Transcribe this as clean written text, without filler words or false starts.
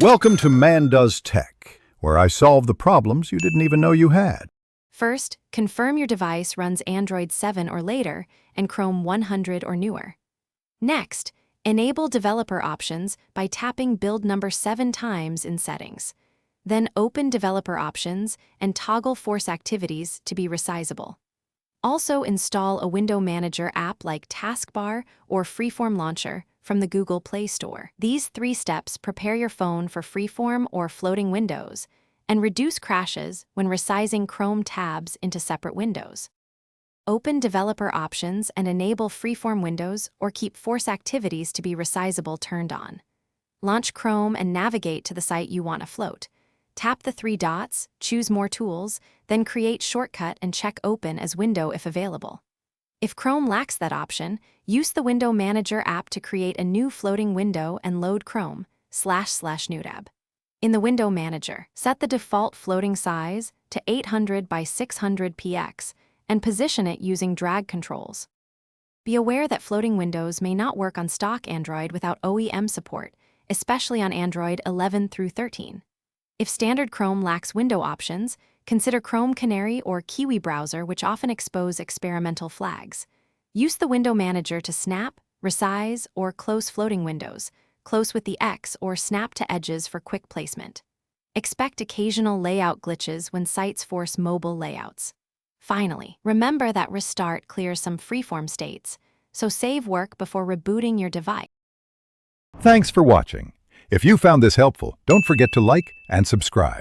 Welcome to Man Does Tech, where I solve the problems you didn't even know you had. First, confirm your device runs Android 7 or later and Chrome 100 or newer. Next, enable developer options by tapping build number 7 times in Settings. Then open developer options and toggle force activities to be resizable. Also install a window manager app like Taskbar or Freeform Launcher from the Google Play Store. These 3 steps prepare your phone for freeform or floating windows and reduce crashes when resizing Chrome tabs into separate windows. Open developer options and enable freeform windows or keep force activities to be resizable turned on. Launch Chrome and navigate to the site you want to float. Tap the 3 dots, choose More Tools, then create Shortcut and check Open as window if available. If Chrome lacks that option, use the Window Manager app to create a new floating window and load Chrome //new tab. In the Window Manager, set the default floating size to 800 by 600 px and position it using drag controls. Be aware that floating windows may not work on stock Android without OEM support, especially on Android 11 through 13. If standard Chrome lacks window options, consider Chrome Canary or Kiwi browser, which often expose experimental flags. Use the Window Manager to snap, resize, or close floating windows, close with the X or snap to edges for quick placement. Expect occasional layout glitches when sites force mobile layouts. Finally, remember that restart clears some freeform states, so save work before rebooting your device. Thanks for watching. If you found this helpful, don't forget to like and subscribe.